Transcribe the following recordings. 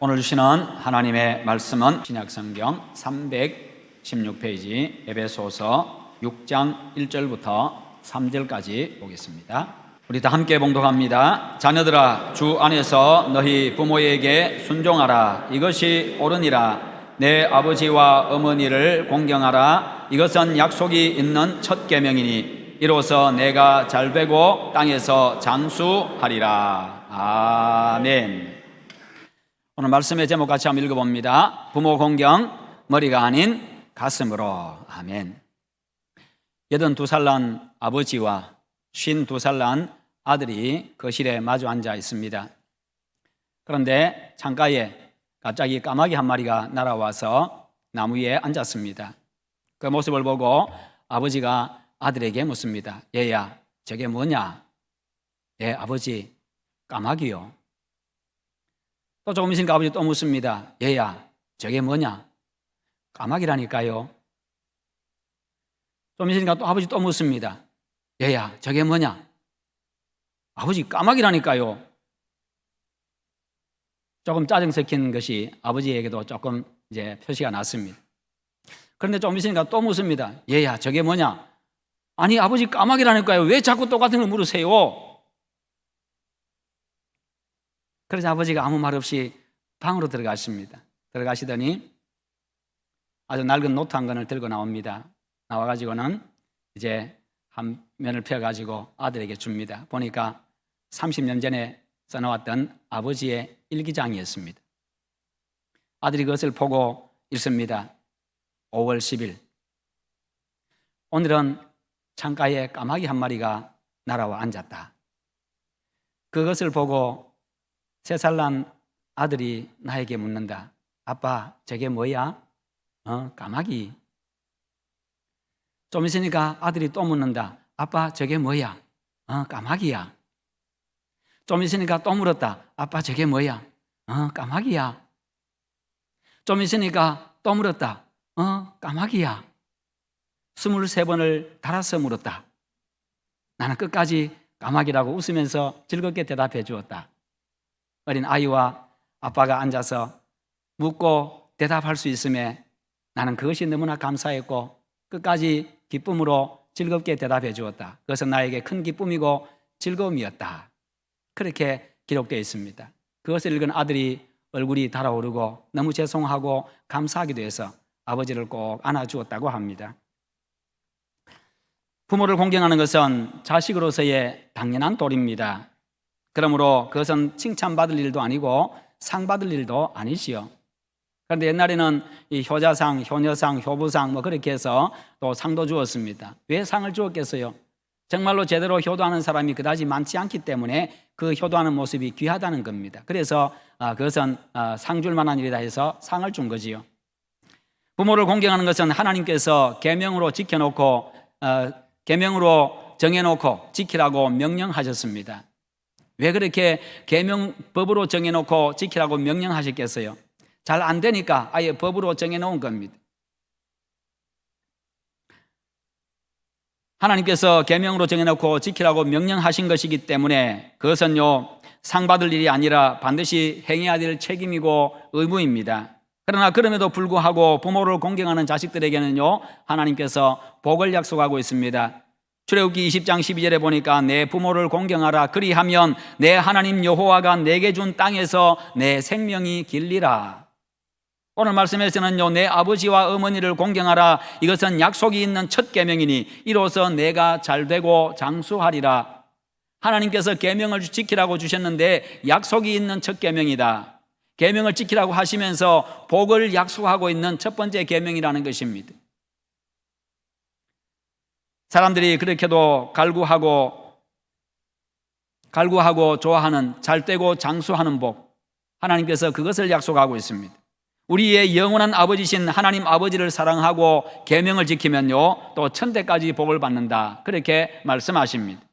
오늘 주시는 하나님의 말씀은 신약성경 316페이지 에베소서 6장 1절부터 3절까지 보겠습니다. 우리 다 함께 봉독합니다. 자녀들아, 주 안에서 너희 부모에게 순종하라. 이것이 옳으니라. 내 아버지와 어머니를 공경하라. 이것은 약속이 있는 첫 계명이니 이로써 내가 잘되고 땅에서 장수하리라. 아멘. 오늘 말씀의 제목 같이 한번 읽어봅니다. 부모 공경, 머리가 아닌 가슴으로. 아멘. 82살 난 아버지와 52살 난 아들이 거실에 마주 앉아 있습니다. 그런데 창가에 갑자기 까마귀 한 마리가 날아와서 나무 위에 앉았습니다. 그 모습을 보고 아버지가 아들에게 묻습니다. 얘야, 저게 뭐냐? 예, 아버지, 까마귀요. 또 조금 있으니까 아버지 또 묻습니다. 얘야, 저게 뭐냐? 까마귀라니까요. 좀 있으니까 또 아버지 또 묻습니다. 얘야, 저게 뭐냐? 아버지, 까마귀라니까요. 조금 짜증 섞인 것이 아버지에게도 조금 이제 표시가 났습니다. 그런데 좀 있으니까 또 묻습니다. 얘야, 저게 뭐냐? 아니, 아버지, 까마귀라니까요. 왜 자꾸 똑같은 걸 물으세요? 그래서 아버지가 아무 말 없이 방으로 들어가십니다. 들어가시더니 아주 낡은 노트 한 권을 들고 나옵니다. 나와가지고는 이제 한 면을 펴가지고 아들에게 줍니다. 보니까 30년 전에 써놓았던 아버지의 일기장이었습니다. 아들이 그것을 보고 읽습니다. 5월 10일. 오늘은 창가에 까마귀 한 마리가 날아와 앉았다. 그것을 보고 3살 난 아들이 나에게 묻는다. 아빠, 저게 뭐야? 까마귀. 좀 있으니까 아들이 또 묻는다. 아빠, 저게 뭐야? 까마귀야. 좀 있으니까 또 물었다. 아빠, 저게 뭐야? 까마귀야. 좀 있으니까 또 물었다. 까마귀야. 23번을 달아서 물었다. 나는 끝까지 까마귀라고 웃으면서 즐겁게 대답해 주었다. 어린 아이와 아빠가 앉아서 묻고 대답할 수 있음에 나는 그것이 너무나 감사했고 끝까지 기쁨으로 즐겁게 대답해 주었다. 그것은 나에게 큰 기쁨이고 즐거움이었다. 그렇게 기록되어 있습니다. 그것을 읽은 아들이 얼굴이 달아오르고 너무 죄송하고 감사하기도 해서 아버지를 꼭 안아주었다고 합니다. 부모를 공경하는 것은 자식으로서의 당연한 도리입니다. 그러므로 그것은 칭찬받을 일도 아니고 상받을 일도 아니지요. 그런데 옛날에는 이 효자상, 효녀상, 효부상 뭐 그렇게 해서 또 상도 주었습니다. 왜 상을 주었겠어요? 정말로 제대로 효도하는 사람이 그다지 많지 않기 때문에 그 효도하는 모습이 귀하다는 겁니다. 그래서 그것은 상 줄 만한 일이다 해서 상을 준 거지요. 부모를 공경하는 것은 하나님께서 계명으로 지켜놓고 계명으로 정해놓고 지키라고 명령하셨습니다. 왜 그렇게 계명법으로 정해놓고 지키라고 명령하셨겠어요? 잘 안 되니까 아예 법으로 정해놓은 겁니다. 하나님께서 계명으로 정해놓고 지키라고 명령하신 것이기 때문에 그것은요 상 받을 일이 아니라 반드시 행해야 될 책임이고 의무입니다. 그러나 그럼에도 불구하고 부모를 공경하는 자식들에게는요 하나님께서 복을 약속하고 있습니다. 출애굽기 20장 12절에 보니까 내 부모를 공경하라. 그리하면 내 하나님 여호와가 내게 준 땅에서 내 생명이 길리라. 오늘 말씀에서는요 내 아버지와 어머니를 공경하라. 이것은 약속이 있는 첫 계명이니 이로써 내가 잘되고 장수하리라. 하나님께서 계명을 지키라고 주셨는데 약속이 있는 첫 계명이다. 계명을 지키라고 하시면서 복을 약속하고 있는 첫 번째 계명이라는 것입니다. 사람들이 그렇게도 갈구하고 좋아하는 잘되고 장수하는 복, 하나님께서 그것을 약속하고 있습니다. 우리의 영원한 아버지신 하나님 아버지를 사랑하고 계명을 지키면요 또 천대까지 복을 받는다. 그렇게 말씀하십니다.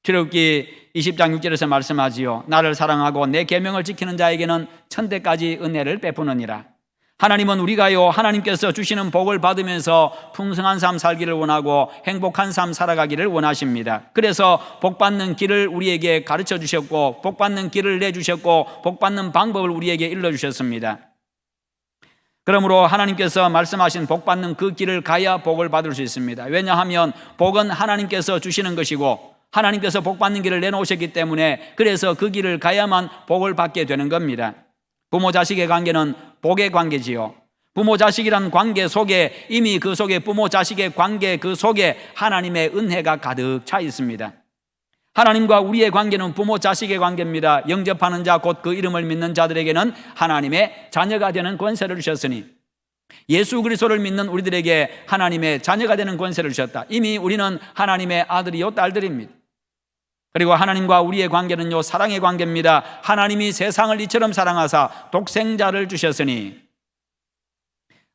출애굽기 20장 6절에서 말씀하지요. 나를 사랑하고 내 계명을 지키는 자에게는 천대까지 은혜를 베푸느니라. 하나님은 우리가요, 하나님께서 주시는 복을 받으면서 풍성한 삶 살기를 원하고 행복한 삶 살아가기를 원하십니다. 그래서 복받는 길을 우리에게 가르쳐 주셨고, 복받는 길을 내주셨고, 복받는 방법을 우리에게 일러주셨습니다. 그러므로 하나님께서 말씀하신 복받는 그 길을 가야 복을 받을 수 있습니다. 왜냐하면 복은 하나님께서 주시는 것이고, 하나님께서 복받는 길을 내놓으셨기 때문에, 그래서 그 길을 가야만 복을 받게 되는 겁니다. 부모 자식의 관계는 복의 관계지요. 부모 자식이란 관계 속에, 이미 그 속에, 부모 자식의 관계 그 속에 하나님의 은혜가 가득 차 있습니다. 하나님과 우리의 관계는 부모 자식의 관계입니다. 영접하는 자, 곧 그 이름을 믿는 자들에게는 하나님의 자녀가 되는 권세를 주셨으니, 예수 그리스도를 믿는 우리들에게 하나님의 자녀가 되는 권세를 주셨다. 이미 우리는 하나님의 아들이요 딸들입니다. 그리고 하나님과 우리의 관계는요, 사랑의 관계입니다. 하나님이 세상을 이처럼 사랑하사 독생자를 주셨으니,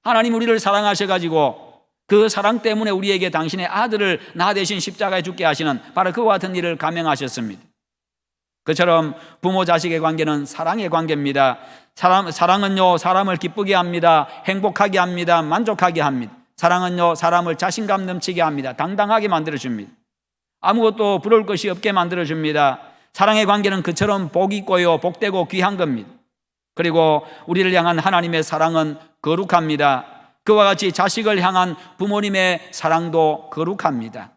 하나님 우리를 사랑하셔가지고 그 사랑 때문에 우리에게 당신의 아들을 나 대신 십자가에 죽게 하시는 바로 그와 같은 일을 감행하셨습니다. 그처럼 부모 자식의 관계는 사랑의 관계입니다. 사랑은요, 사람을 기쁘게 합니다. 행복하게 합니다. 만족하게 합니다. 사랑은요, 사람을 자신감 넘치게 합니다. 당당하게 만들어줍니다. 아무것도 부러울 것이 없게 만들어줍니다. 사랑의 관계는 그처럼 복이 있고요, 복되고 귀한 겁니다. 그리고 우리를 향한 하나님의 사랑은 거룩합니다. 그와 같이 자식을 향한 부모님의 사랑도 거룩합니다.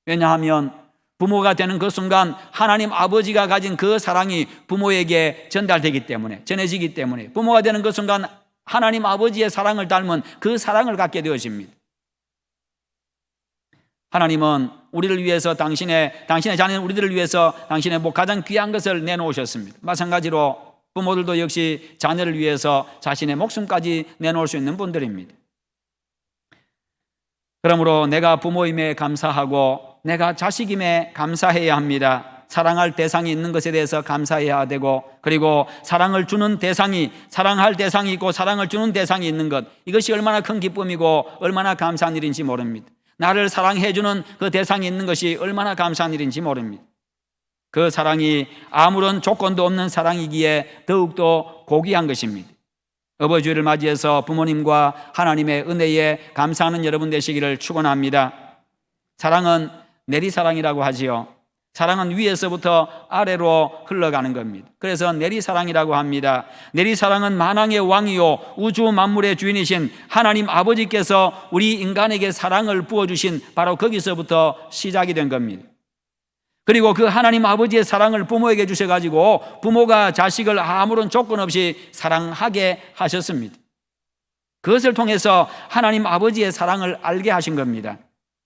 왜냐하면 부모가 되는 그 순간 하나님 아버지가 가진 그 사랑이 부모에게 전달되기 때문에, 전해지기 때문에, 부모가 되는 그 순간 하나님 아버지의 사랑을 닮은 그 사랑을 갖게 되어집니다. 하나님은 우리를 위해서 당신의 자녀는 우리들을 위해서 당신의 가장 귀한 것을 내놓으셨습니다. 마찬가지로 부모들도 역시 자녀를 위해서 자신의 목숨까지 내놓을 수 있는 분들입니다. 그러므로 내가 부모임에 감사하고 내가 자식임에 감사해야 합니다. 사랑할 대상이 있는 것에 대해서 감사해야 되고, 그리고 사랑을 주는 대상이, 사랑할 대상이 있고 사랑을 주는 대상이 있는 것, 이것이 얼마나 큰 기쁨이고 얼마나 감사한 일인지 모릅니다. 나를 사랑해주는 그 대상이 있는 것이 얼마나 감사한 일인지 모릅니다. 그 사랑이 아무런 조건도 없는 사랑이기에 더욱더 고귀한 것입니다. 어버이주일을 맞이해서 부모님과 하나님의 은혜에 감사하는 여러분 되시기를 축원합니다. 사랑은 내리사랑이라고 하지요. 사랑은 위에서부터 아래로 흘러가는 겁니다. 그래서 내리사랑이라고 합니다. 내리사랑은 만왕의 왕이요 우주 만물의 주인이신 하나님 아버지께서 우리 인간에게 사랑을 부어주신 바로 거기서부터 시작이 된 겁니다. 그리고 그 하나님 아버지의 사랑을 부모에게 주셔가지고 부모가 자식을 아무런 조건 없이 사랑하게 하셨습니다. 그것을 통해서 하나님 아버지의 사랑을 알게 하신 겁니다.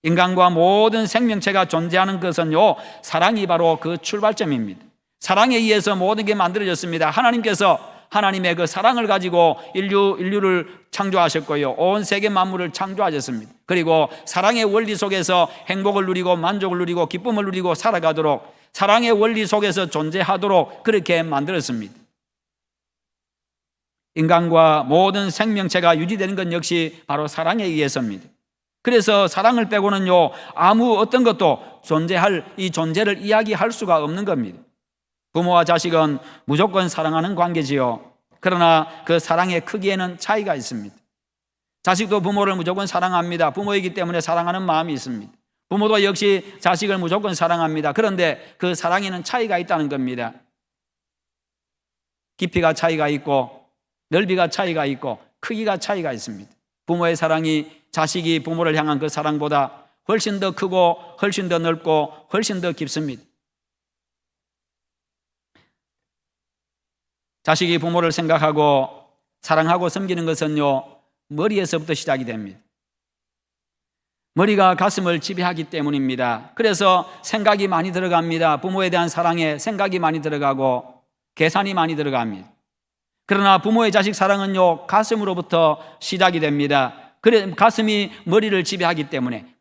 인간과 모든 생명체가 존재하는 것은요, 사랑이 바로 그 출발점입니다. 사랑에 의해서 모든 게 만들어졌습니다. 하나님께서 하나님의 그 사랑을 가지고 인류를 창조하셨고요, 온 세계 만물을 창조하셨습니다. 그리고 사랑의 원리 속에서 행복을 누리고 만족을 누리고 기쁨을 누리고 살아가도록, 사랑의 원리 속에서 존재하도록 그렇게 만들었습니다. 인간과 모든 생명체가 유지되는 것 역시 바로 사랑에 의해서입니다. 그래서 사랑을 빼고는요, 아무 어떤 것도 이 존재를 이야기할 수가 없는 겁니다. 부모와 자식은 무조건 사랑하는 관계지요. 그러나 그 사랑의 크기에는 차이가 있습니다. 자식도 부모를 무조건 사랑합니다. 부모이기 때문에 사랑하는 마음이 있습니다. 부모도 역시 자식을 무조건 사랑합니다. 그런데 그 사랑에는 차이가 있다는 겁니다. 깊이가 차이가 있고 넓이가 차이가 있고 크기가 차이가 있습니다. 부모의 사랑이 자식이 부모를 향한 그 사랑보다 훨씬 더 크고 훨씬 더 넓고 훨씬 더 깊습니다. 자식이 부모를 생각하고 사랑하고 섬기는 것은요, 머리에서부터 시작이 됩니다. 머리가 가슴을 지배하기 때문입니다. 그래서 생각이 많이 들어갑니다. 부모에 대한 사랑에 생각이 많이 들어가고 계산이 많이 들어갑니다. 그러나 부모의 자식 사랑은요, 가슴으로부터 시작이 됩니다. 가슴이 머리를 지배하기 때문에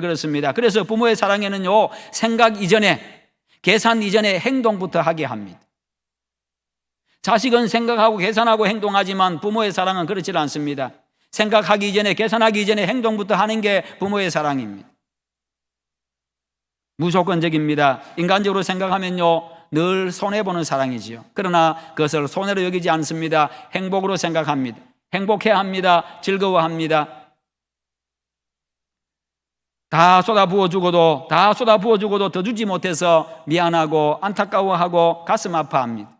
그렇습니다. 그래서 부모의 사랑에는요, 생각 이전에, 계산 이전에 행동부터 하게 합니다. 자식은 생각하고 계산하고 행동하지만 부모의 사랑은 그렇지 않습니다. 생각하기 이전에, 계산하기 이전에 행동부터 하는 게 부모의 사랑입니다. 무조건적입니다. 인간적으로 생각하면요, 늘 손해보는 사랑이지요. 그러나 그것을 손해로 여기지 않습니다. 행복으로 생각합니다. 행복해야 합니다. 즐거워합니다. 다 쏟아부어주고도 더 주지 못해서 미안하고 안타까워하고 가슴 아파합니다.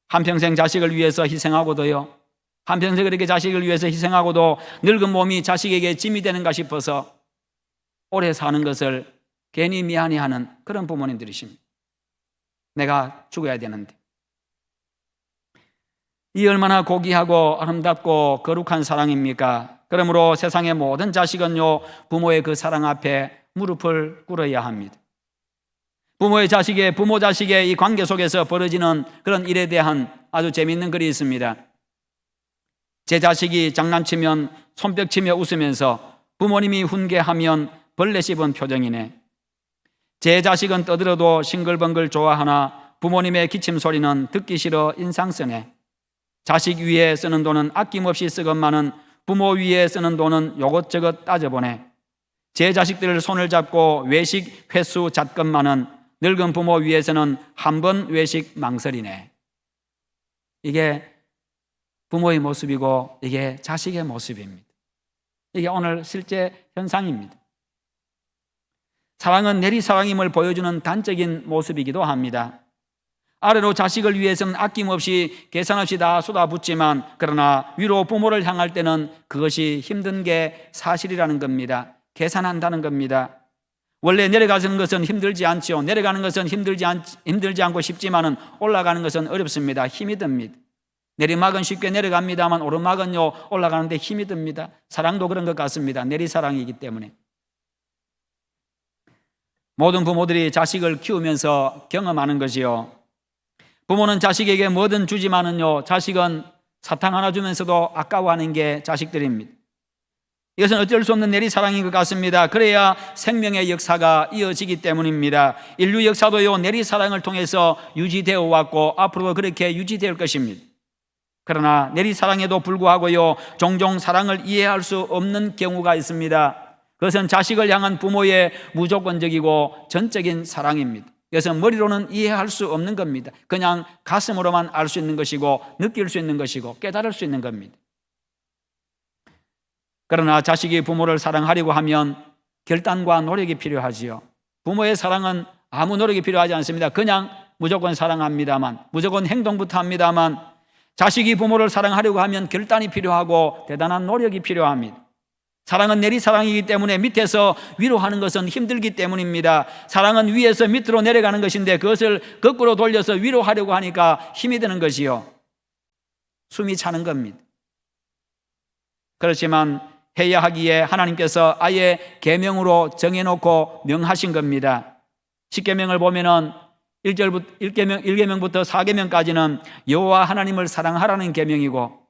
한평생 자식을 위해서 희생하고도요, 한평생 그렇게 자식을 위해서 희생하고도 늙은 몸이 자식에게 짐이 되는가 싶어서 오래 사는 것을 괜히 미안해하는 그런 부모님들이십니다. 내가 죽어야 되는데. 이 얼마나 고귀하고 아름답고 거룩한 사랑입니까? 그러므로 세상의 모든 자식은요, 부모의 그 사랑 앞에 무릎을 꿇어야 합니다. 부모 자식의 이 관계 속에서 벌어지는 그런 일에 대한 아주 재미있는 글이 있습니다. 제 자식이 장난치면 손뼉치며 웃으면서 부모님이 훈계하면 벌레 씹은 표정이네. 제 자식은 떠들어도 싱글벙글 좋아하나 부모님의 기침 소리는 듣기 싫어 인상 쓰네. 자식 위에 쓰는 돈은 아낌없이 쓰건만은 부모 위에 쓰는 돈은 요것저것 따져보네. 제 자식들을 손을 잡고 외식 횟수 잣건만은 늙은 부모 위에서는 한 번 외식 망설이네. 이게 부모의 모습이고 이게 자식의 모습입니다. 이게 오늘 실제 현상입니다. 사랑은 내리사랑임을 보여주는 단적인 모습이기도 합니다. 아래로 자식을 위해서는 아낌없이 계산 없이 다 쏟아붓지만 그러나 위로 부모를 향할 때는 그것이 힘든 게 사실이라는 겁니다. 계산한다는 겁니다. 원래 내려가는 것은 힘들지 않지요. 내려가는 것은 힘들지 않고 쉽지만은 올라가는 것은 어렵습니다. 힘이 듭니다. 내리막은 쉽게 내려갑니다만 오르막은요, 올라가는데 힘이 듭니다. 사랑도 그런 것 같습니다. 내리사랑이기 때문에. 모든 부모들이 자식을 키우면서 경험하는 것이요, 부모는 자식에게 뭐든 주지만은요, 자식은 사탕 하나 주면서도 아까워하는 게 자식들입니다. 이것은 어쩔 수 없는 내리사랑인 것 같습니다. 그래야 생명의 역사가 이어지기 때문입니다. 인류 역사도요, 내리사랑을 통해서 유지되어 왔고 앞으로도 그렇게 유지될 것입니다. 그러나 내리사랑에도 불구하고요, 종종 사랑을 이해할 수 없는 경우가 있습니다. 그것은 자식을 향한 부모의 무조건적이고 전적인 사랑입니다. 그래서 머리로는 이해할 수 없는 겁니다. 그냥 가슴으로만 알 수 있는 것이고 느낄 수 있는 것이고 깨달을 수 있는 겁니다. 그러나 자식이 부모를 사랑하려고 하면 결단과 노력이 필요하지요. 부모의 사랑은 아무 노력이 필요하지 않습니다. 그냥 무조건 사랑합니다만, 무조건 행동부터 합니다만, 자식이 부모를 사랑하려고 하면 결단이 필요하고 대단한 노력이 필요합니다. 사랑은 내리사랑이기 때문에 밑에서 위로 하는 것은 힘들기 때문입니다. 사랑은 위에서 밑으로 내려가는 것인데 그것을 거꾸로 돌려서 위로 하려고 하니까 힘이 드는 것이요, 숨이 차는 겁니다. 그렇지만 해야 하기에 하나님께서 아예 계명으로 정해놓고 명하신 겁니다. 십계명을 보면은 1계명부터 4계명까지는 여호와 하나님을 사랑하라는 계명이고,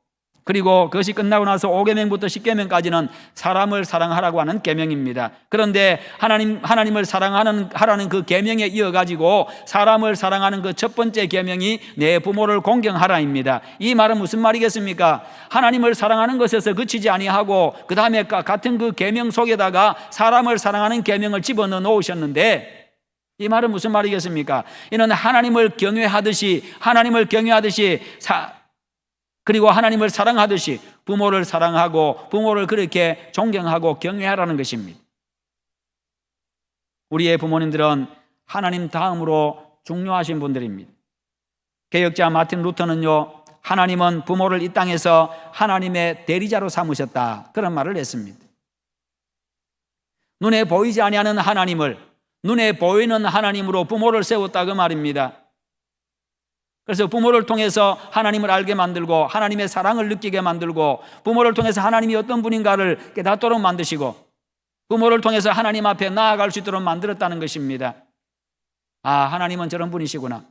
그리고 그것이 끝나고 나서 5계명부터 10계명까지는 사람을 사랑하라고 하는 계명입니다. 그런데 하나님을 사랑하라는 그 계명에 이어가지고 사람을 사랑하는 그 첫 번째 계명이 내 부모를 공경하라입니다. 이 말은 무슨 말이겠습니까? 하나님을 사랑하는 것에서 그치지 아니하고 그 다음에 같은 그 계명 속에다가 사람을 사랑하는 계명을 집어넣어 놓으셨는데, 이 말은 무슨 말이겠습니까? 이는 하나님을 경외하듯이 그리고 하나님을 사랑하듯이 부모를 사랑하고 부모를 그렇게 존경하고 경외하라는 것입니다. 우리의 부모님들은 하나님 다음으로 중요하신 분들입니다. 개혁자 마틴 루터는요, 하나님은 부모를 이 땅에서 하나님의 대리자로 삼으셨다, 그런 말을 했습니다. 눈에 보이지 아니하는 하나님을 눈에 보이는 하나님으로 부모를 세웠다, 그 말입니다. 그래서 부모를 통해서 하나님을 알게 만들고 하나님의 사랑을 느끼게 만들고 부모를 통해서 하나님이 어떤 분인가를 깨닫도록 만드시고 부모를 통해서 하나님 앞에 나아갈 수 있도록 만들었다는 것입니다. 아, 하나님은 저런 분이시구나.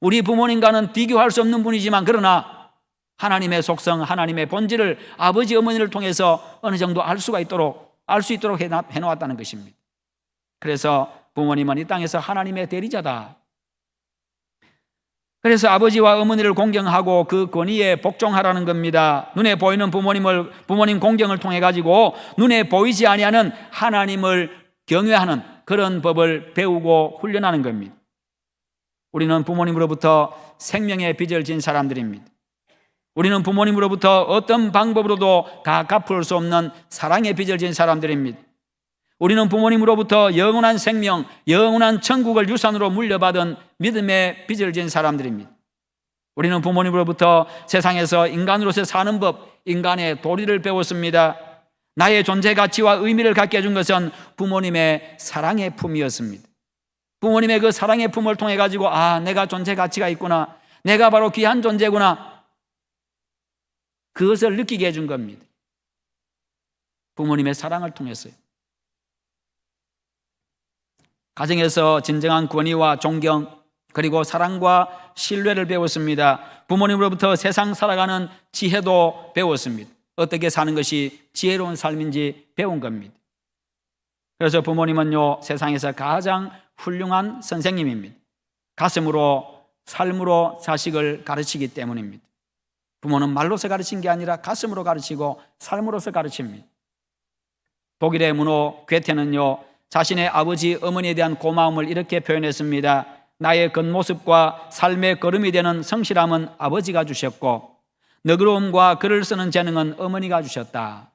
우리 부모님과는 비교할 수 없는 분이지만 그러나 하나님의 속성, 하나님의 본질을 아버지 어머니를 통해서 어느 정도 알 수 있도록 해놓았다는 것입니다. 그래서 부모님은 이 땅에서 하나님의 대리자다. 그래서 아버지와 어머니를 공경하고 그 권위에 복종하라는 겁니다. 눈에 보이는 부모님 공경을 통해 가지고 눈에 보이지 아니하는 하나님을 경외하는 그런 법을 배우고 훈련하는 겁니다. 우리는 부모님으로부터 생명의 빚을 진 사람들입니다. 우리는 부모님으로부터 어떤 방법으로도 다 갚을 수 없는 사랑의 빚을 진 사람들입니다. 우리는 부모님으로부터 영원한 생명, 영원한 천국을 유산으로 물려받은 믿음의 빚을 진 사람들입니다. 우리는 부모님으로부터 세상에서 인간으로서 사는 법, 인간의 도리를 배웠습니다. 나의 존재 가치와 의미를 갖게 해준 것은 부모님의 사랑의 품이었습니다. 부모님의 그 사랑의 품을 통해 가지고 내가 존재 가치가 있구나, 내가 바로 귀한 존재구나, 그것을 느끼게 해준 겁니다. 부모님의 사랑을 통해서요. 가정에서 진정한 권위와 존경, 그리고 사랑과 신뢰를 배웠습니다. 부모님으로부터 세상 살아가는 지혜도 배웠습니다. 어떻게 사는 것이 지혜로운 삶인지 배운 겁니다. 그래서 부모님은요, 세상에서 가장 훌륭한 선생님입니다. 가슴으로, 삶으로 자식을 가르치기 때문입니다. 부모는 말로서 가르친 게 아니라 가슴으로 가르치고 삶으로서 가르칩니다. 독일의 문호 괴테는요, 자신의 아버지, 어머니에 대한 고마움을 이렇게 표현했습니다. 나의 겉모습과 삶의 걸음이 되는 성실함은 아버지가 주셨고 너그러움과 글을 쓰는 재능은 어머니가 주셨다.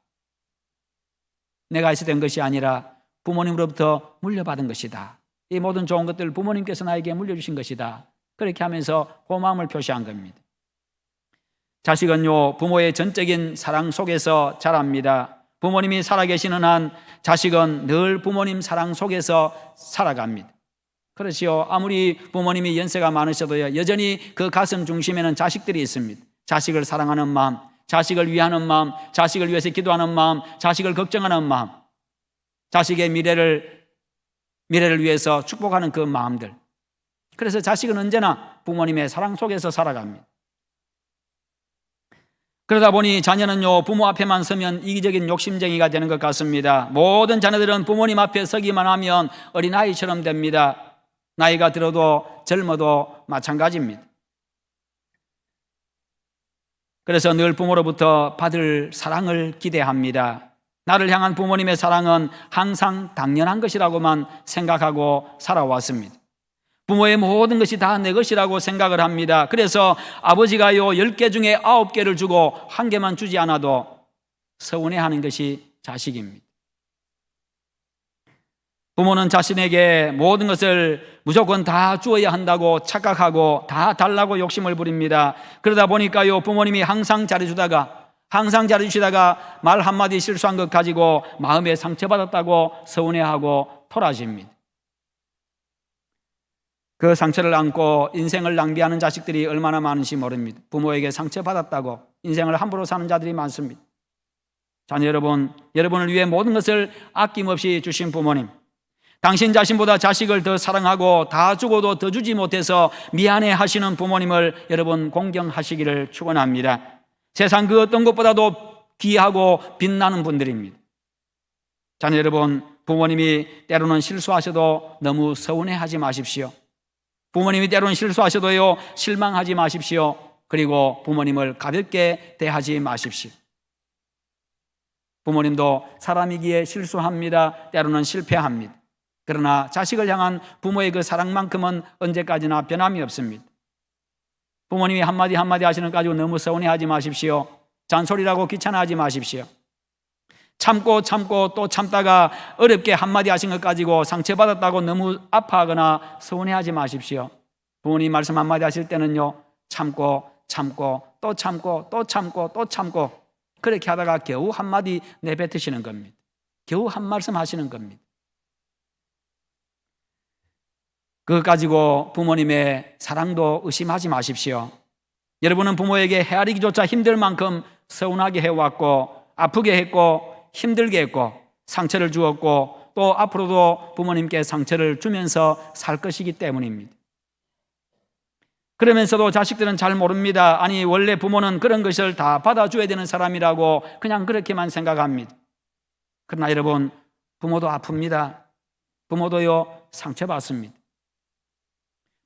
내가 해서 된 것이 아니라 부모님으로부터 물려받은 것이다. 이 모든 좋은 것들을 부모님께서 나에게 물려주신 것이다. 그렇게 하면서 고마움을 표시한 겁니다. 자식은요, 부모의 전적인 사랑 속에서 자랍니다. 부모님이 살아계시는 한 자식은 늘 부모님 사랑 속에서 살아갑니다. 그렇지요. 아무리 부모님이 연세가 많으셔도요, 여전히 그 가슴 중심에는 자식들이 있습니다. 자식을 사랑하는 마음, 자식을 위하는 마음, 자식을 위해서 기도하는 마음, 자식을 걱정하는 마음, 자식의 미래를 위해서 축복하는 그 마음들. 그래서 자식은 언제나 부모님의 사랑 속에서 살아갑니다. 그러다 보니 자녀는요, 부모 앞에만 서면 이기적인 욕심쟁이가 되는 것 같습니다. 모든 자녀들은 부모님 앞에 서기만 하면 어린아이처럼 됩니다. 나이가 들어도 젊어도 마찬가지입니다. 그래서 늘 부모로부터 받을 사랑을 기대합니다. 나를 향한 부모님의 사랑은 항상 당연한 것이라고만 생각하고 살아왔습니다. 부모의 모든 것이 다 내 것이라고 생각을 합니다. 그래서 아버지가요, 10개 중에 9개를 주고 1개만 주지 않아도 서운해하는 것이 자식입니다. 부모는 자신에게 모든 것을 무조건 다 주어야 한다고 착각하고 다 달라고 욕심을 부립니다. 그러다 보니까요, 부모님이 항상 잘해주시다가 말 한마디 실수한 것 가지고 마음에 상처받았다고 서운해하고 토라집니다. 그 상처를 안고 인생을 낭비하는 자식들이 얼마나 많은지 모릅니다. 부모에게 상처받았다고 인생을 함부로 사는 자들이 많습니다. 자녀 여러분, 여러분을 위해 모든 것을 아낌없이 주신 부모님, 당신 자신보다 자식을 더 사랑하고 다 주고도 더 주지 못해서 미안해 하시는 부모님을 여러분 공경하시기를 축원합니다. 세상 그 어떤 것보다도 귀하고 빛나는 분들입니다. 자녀 여러분, 부모님이 때로는 실수하셔도 너무 서운해하지 마십시오. 부모님이 때로는 실수하셔도요, 실망하지 마십시오. 그리고 부모님을 가볍게 대하지 마십시오. 부모님도 사람이기에 실수합니다. 때로는 실패합니다. 그러나 자식을 향한 부모의 그 사랑만큼은 언제까지나 변함이 없습니다. 부모님이 한마디 하시는 것 가지고 너무 서운해하지 마십시오. 잔소리라고 귀찮아하지 마십시오. 참고 또 참다가 어렵게 한마디 하신 것 가지고 상처받았다고 너무 아파하거나 서운해하지 마십시오. 부모님 말씀 한마디 하실 때는요, 참고 또 참고 그렇게 하다가 겨우 한마디 내뱉으시는 겁니다. 겨우 한 말씀 하시는 겁니다. 그것 가지고 부모님의 사랑도 의심하지 마십시오. 여러분은 부모에게 헤아리기조차 힘들 만큼 서운하게 해왔고 아프게 했고 힘들게 했고 상처를 주었고 또 앞으로도 부모님께 상처를 주면서 살 것이기 때문입니다. 그러면서도 자식들은 잘 모릅니다. 아니, 원래 부모는 그런 것을 다 받아줘야 되는 사람이라고 그냥 그렇게만 생각합니다. 그러나 여러분, 부모도 아픕니다. 부모도요, 상처받습니다.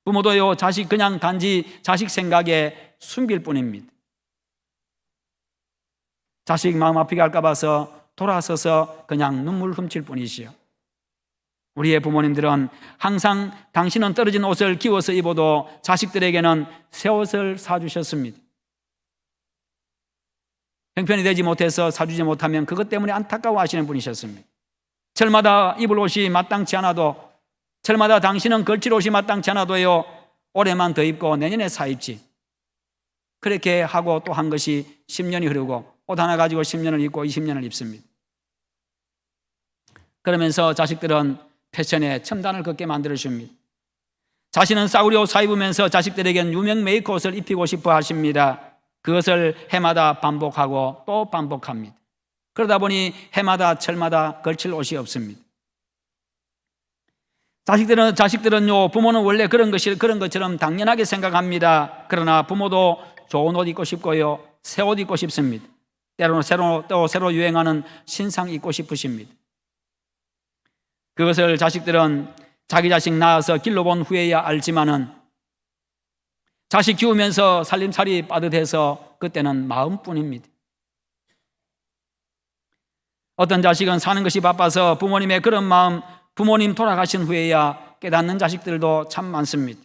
부모도요, 그냥 단지 자식 생각에 숨길 뿐입니다. 자식 마음 아프게 할까 봐서 돌아서서 그냥 눈물 훔칠 뿐이시요. 우리의 부모님들은 항상 당신은 떨어진 옷을 기워서 입어도 자식들에게는 새 옷을 사주셨습니다. 형편이 되지 못해서 사주지 못하면 그것 때문에 안타까워하시는 분이셨습니다. 철마다 입을 옷이 마땅치 않아도, 철마다 당신은 걸칠 옷이 마땅치 않아도요, 올해만 더 입고 내년에 사 입지. 그렇게 하고 또 한 것이 10년이 흐르고 옷 하나 가지고 10년을 입고 20년을 입습니다. 그러면서 자식들은 패션에 첨단을 걷게 만들어줍니다. 자신은 싸구려 옷 사입으면서 자식들에겐 유명 메이커 옷을 입히고 싶어 하십니다. 그것을 해마다 반복하고 또 반복합니다. 그러다 보니 해마다 철마다 걸칠 옷이 없습니다. 자식들은요, 부모는 원래 그런 것처럼 당연하게 생각합니다. 그러나 부모도 좋은 옷 입고 싶고요, 새 옷 입고 싶습니다. 때로는 새로 유행하는 신상 입고 싶으십니다. 그것을 자식들은 자기 자식 낳아서 길러본 후에야 알지만은 자식 키우면서 살림살이 빠듯해서 그때는 마음뿐입니다. 어떤 자식은 사는 것이 바빠서 부모님의 그런 마음, 부모님 돌아가신 후에야 깨닫는 자식들도 참 많습니다.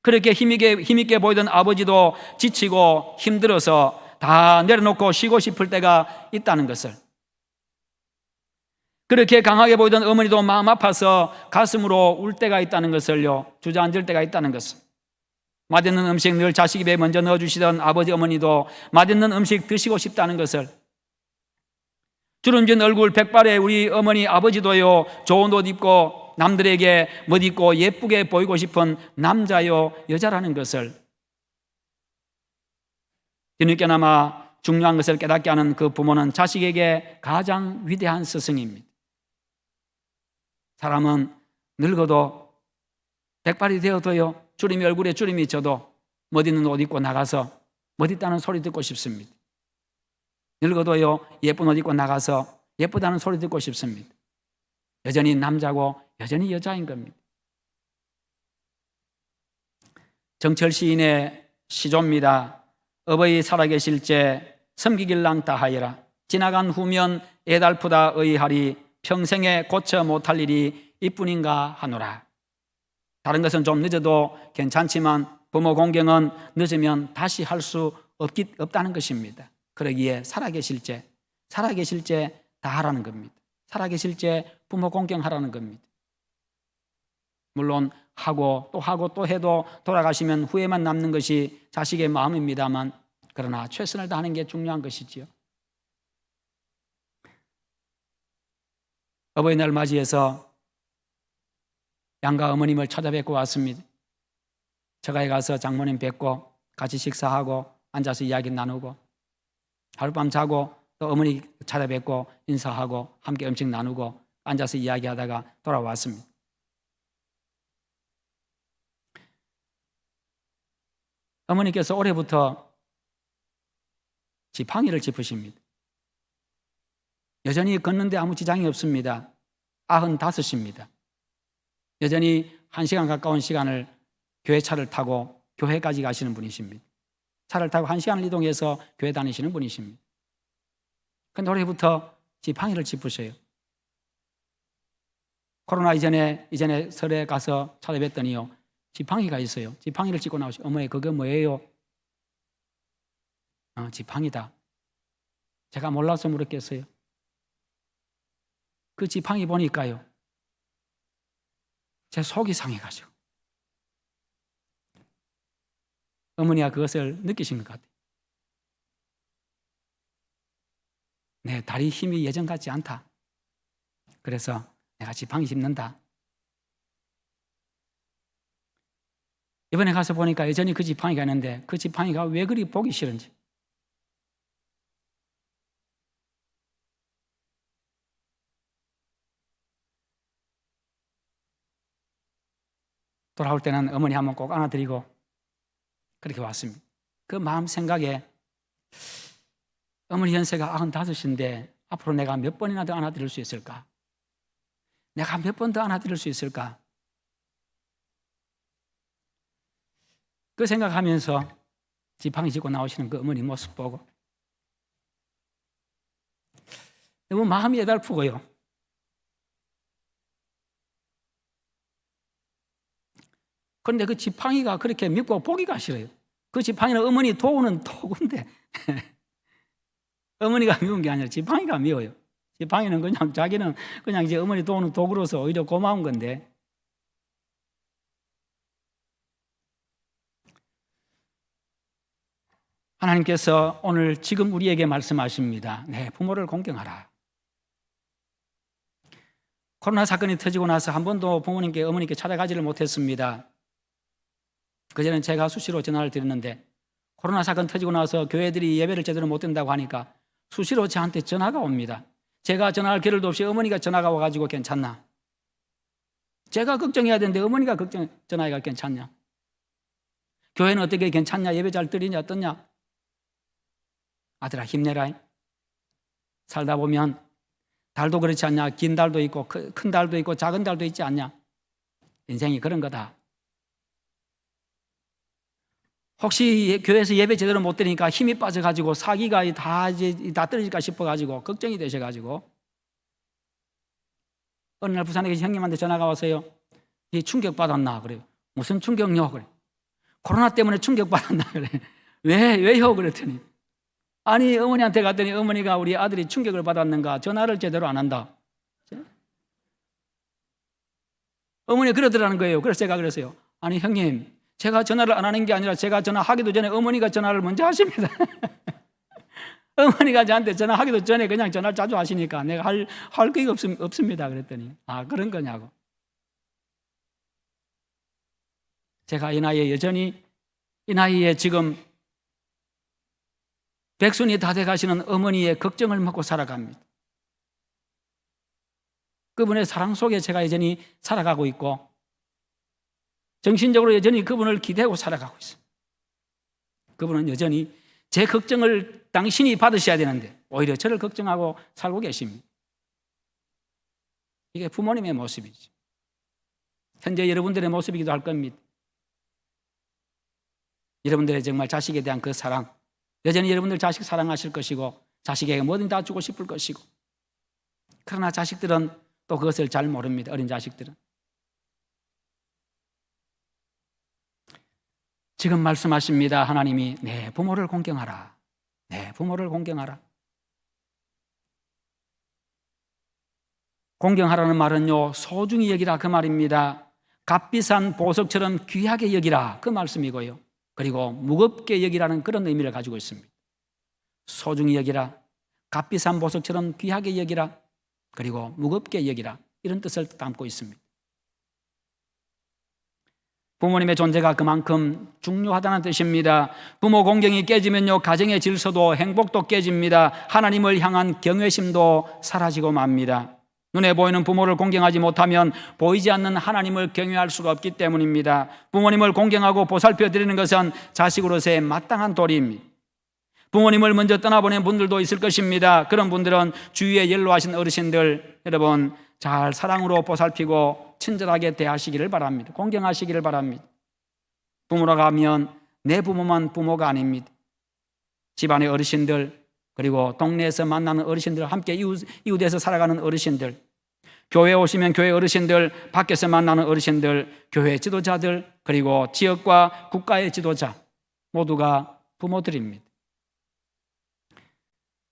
그렇게 힘있게 보이던 아버지도 지치고 힘들어서 다 내려놓고 쉬고 싶을 때가 있다는 것을, 그렇게 강하게 보이던 어머니도 마음 아파서 가슴으로 울 때가 있다는 것을요, 주저앉을 때가 있다는 것을, 맛있는 음식 늘 자식 입에 먼저 넣어주시던 아버지 어머니도 맛있는 음식 드시고 싶다는 것을, 주름진 얼굴 백발의 우리 어머니 아버지도요, 좋은 옷 입고 남들에게 멋 입고 예쁘게 보이고 싶은 남자요 여자라는 것을, 뒤늦게나마 중요한 것을 깨닫게 하는 그 부모는 자식에게 가장 위대한 스승입니다. 사람은 늙어도 백발이 되어도요, 주름이 얼굴에 주름이 있어도 멋 있는 옷 입고 나가서 멋 있다는 소리 듣고 싶습니다. 늙어도요, 예쁜 옷 입고 나가서 예쁘다는 소리 듣고 싶습니다. 여전히 남자고 여전히 여자인 겁니다. 정철 시인의 시조입니다. 어버이 살아계실 때 섬기길랑 다하여라. 지나간 후면 애달프다 의하리. 평생에 고쳐 못할 일이 이뿐인가 하노라. 다른 것은 좀 늦어도 괜찮지만 부모 공경은 늦으면 다시 할 수 없다는 것입니다. 그러기에 살아계실 때 다 하라는 겁니다. 살아계실 때 부모 공경하라는 겁니다. 물론 하고 또 해도 돌아가시면 후회만 남는 것이 자식의 마음입니다만, 그러나 최선을 다하는 게 중요한 것이지요. 어버이날 맞이해서 양가 어머님을 찾아뵙고 왔습니다. 처가에 가서 장모님 뵙고 같이 식사하고 앉아서 이야기 나누고 하룻밤 자고 또 어머니 찾아뵙고 인사하고 함께 음식 나누고 앉아서 이야기하다가 돌아왔습니다. 어머니께서 올해부터 지팡이를 짚으십니다. 여전히 걷는데 아무 지장이 없습니다. 95입니다. 여전히 1시간 가까운 시간을 교회차를 타고 교회까지 가시는 분이십니다. 차를 타고 1시간을 이동해서 교회 다니시는 분이십니다. 그런데 올해부터 지팡이를 짚으셔요. 코로나 이전에 설에 가서 찾아뵀더니요, 지팡이가 있어요. 지팡이를 짚고 나오시고, 어머니 그게 뭐예요? 지팡이다. 제가 몰라서 물었겠어요. 그 지팡이 보니까요, 제 속이 상해가지고 어머니가 그것을 느끼신 것 같아요. 내 다리 힘이 예전 같지 않다. 그래서 내가 지팡이 짚는다. 이번에 가서 보니까 여전히 그 지팡이가 있는데 그 지팡이가 왜 그리 보기 싫은지. 돌아올 때는 어머니 한번 꼭 안아드리고 그렇게 왔습니다. 그 마음 생각에 어머니 연세가 95인데 앞으로 내가 몇 번이나 더 안아드릴 수 있을까? 내가 몇 번 더 안아드릴 수 있을까? 그 생각하면서 지팡이 짚고 나오시는 그 어머니 모습 보고 너무 마음이 애달프고요. 그런데 그 지팡이가 그렇게 밉고 보기가 싫어요. 그 지팡이는 어머니 도우는 도구인데 어머니가 미운 게 아니라 지팡이가 미워요. 지팡이는 그냥 자기는 그냥 이제 어머니 도우는 도구로서 오히려 고마운 건데, 하나님께서 오늘 지금 우리에게 말씀하십니다. 네, 부모를 공경하라. 코로나 사건이 터지고 나서 한 번도 부모님께 어머니께 찾아가지를 못했습니다. 그전에는 제가 수시로 전화를 드렸는데 코로나 사건 터지고 나서 교회들이 예배를 제대로 못 드린다고 하니까 수시로 저한테 전화가 옵니다. 제가 전화할 겨를도 없이 어머니가 전화가 와가지고 괜찮나? 제가 걱정해야 되는데 어머니가 전화가 괜찮냐? 교회는 어떻게 괜찮냐? 예배 잘 드리냐? 어떠냐? 아들아 힘내라. 살다 보면 달도 그렇지 않냐? 긴 달도 있고 큰 달도 있고 작은 달도 있지 않냐? 인생이 그런 거다. 혹시 교회에서 예배 제대로 못 드리니까 힘이 빠져가지고 사기가 다 떨어질까 싶어가지고 걱정이 되셔가지고 어느 날 부산에 계신 형님한테 전화가 왔어요. 충격받았나? 그래요. 무슨 충격요? 그래. 코로나 때문에 충격받았나? 그래. 왜요? 그랬더니 아니 어머니한테 갔더니 어머니가 우리 아들이 충격을 받았는가 전화를 제대로 안 한다. 어머니 그러더라는 거예요. 그래서 제가 그랬어요. 아니 형님, 제가 전화를 안 하는 게 아니라 제가 전화하기도 전에 어머니가 전화를 먼저 하십니다. 어머니가 저한테 전화하기도 전에 그냥 전화를 자주 하시니까 내가 할 게 없습니다. 그랬더니 아 그런 거냐고. 제가 이 나이에 여전히 이 나이에 지금 백순이 다 돼가시는 어머니의 걱정을 먹고 살아갑니다. 그분의 사랑 속에 제가 여전히 살아가고 있고 정신적으로 여전히 그분을 기대하고 살아가고 있습니다. 그분은 여전히 제 걱정을 당신이 받으셔야 되는데 오히려 저를 걱정하고 살고 계십니다. 이게 부모님의 모습이죠. 현재 여러분들의 모습이기도 할 겁니다. 여러분들의 정말 자식에 대한 그 사랑, 여전히 여러분들 자식 사랑하실 것이고 자식에게 뭐든 다 주고 싶을 것이고, 그러나 자식들은 또 그것을 잘 모릅니다. 어린 자식들은. 지금 말씀하십니다. 하나님이 네, 부모를 공경하라. 네, 부모를 공경하라. 공경하라는 말은요, 소중히 여기라 그 말입니다. 값비싼 보석처럼 귀하게 여기라 그 말씀이고요. 그리고 무겁게 여기라는 그런 의미를 가지고 있습니다. 소중히 여기라, 값비싼 보석처럼 귀하게 여기라, 그리고 무겁게 여기라, 이런 뜻을 담고 있습니다. 부모님의 존재가 그만큼 중요하다는 뜻입니다. 부모 공경이 깨지면요, 가정의 질서도 행복도 깨집니다. 하나님을 향한 경외심도 사라지고 맙니다. 눈에 보이는 부모를 공경하지 못하면 보이지 않는 하나님을 경외할 수가 없기 때문입니다. 부모님을 공경하고 보살펴 드리는 것은 자식으로서의 마땅한 도리입니다. 부모님을 먼저 떠나보낸 분들도 있을 것입니다. 그런 분들은 주위에 연로하신 어르신들 여러분 잘 사랑으로 보살피고 친절하게 대하시기를 바랍니다. 공경하시기를 바랍니다. 부모라고 하면 내 부모만 부모가 아닙니다. 집안의 어르신들, 그리고 동네에서 만나는 어르신들, 함께 이웃에서 살아가는 어르신들, 교회에 오시면 교회 어르신들, 밖에서 만나는 어르신들, 교회 지도자들, 그리고 지역과 국가의 지도자 모두가 부모들입니다.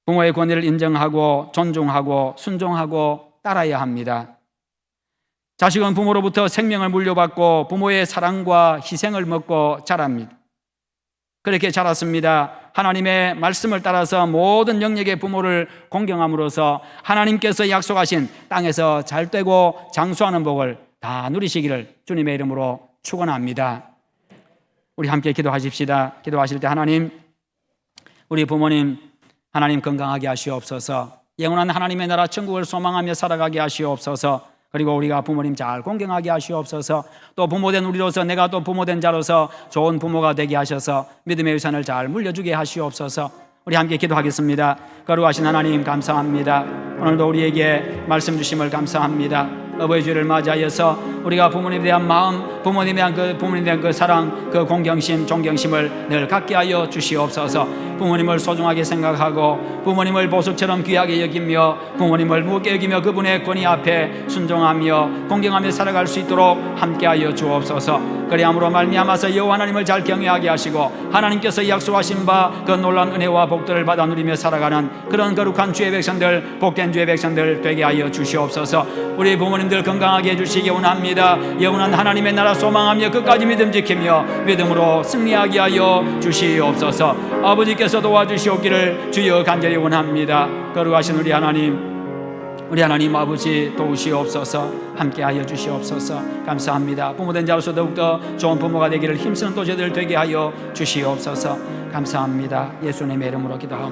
부모의 권위를 인정하고 존중하고 순종하고 따라야 합니다. 자식은 부모로부터 생명을 물려받고 부모의 사랑과 희생을 먹고 자랍니다. 그렇게 자랐습니다. 하나님의 말씀을 따라서 모든 영역의 부모를 공경함으로써 하나님께서 약속하신 땅에서 잘되고 장수하는 복을 다 누리시기를 주님의 이름으로 축원합니다. 우리 함께 기도하십시다. 기도하실 때 하나님, 우리 부모님 하나님 건강하게 하시옵소서. 영원한 하나님의 나라 천국을 소망하며 살아가게 하시옵소서. 그리고 우리가 부모님 잘 공경하게 하시옵소서. 또 부모된 우리로서 내가 또 부모된 자로서 좋은 부모가 되게 하셔서 믿음의 유산을 잘 물려주게 하시옵소서. 우리 함께 기도하겠습니다. 거룩하신 하나님 감사합니다. 오늘도 우리에게 말씀 주심을 감사합니다. 어버이 주일을 맞이하여서 우리가 부모님에 대한 마음, 부모님에 대한 그 사랑, 그 공경심, 존경심을 늘 갖게 하여 주시옵소서. 부모님을 소중하게 생각하고 부모님을 보석처럼 귀하게 여기며 부모님을 무겁게 여기며 그분의 권위 앞에 순종하며 공경하며 살아갈 수 있도록 함께하여 주옵소서. 그리함으로 말미암아서 여호와 하나님을 잘 경외하게 하시고 하나님께서 약속하신 바 그 놀라운 은혜와 복들을 받아 누리며 살아가는 그런 거룩한 주의 백성들, 복된 주의 백성들 되게 하여 주시옵소서. 우리 부모님들 건강하게 해주시기 원합니다. 영원한 하나님의 나라 소망하며 끝까지 믿음 지키며 믿음으로 승리하게 하여 주시옵소서. 아버지께서 도와주시옵기를 주여 간절히 원합니다. 거룩하신 우리 하나님 아버지 도우시옵소서. 함께하여 주시옵소서. 감사합니다. 부모된 자로서 더욱더 좋은 부모가 되기를 힘쓰는 또 저들 되게 하여 주시옵소서. 감사합니다. 예수님의 이름으로 기도합니다.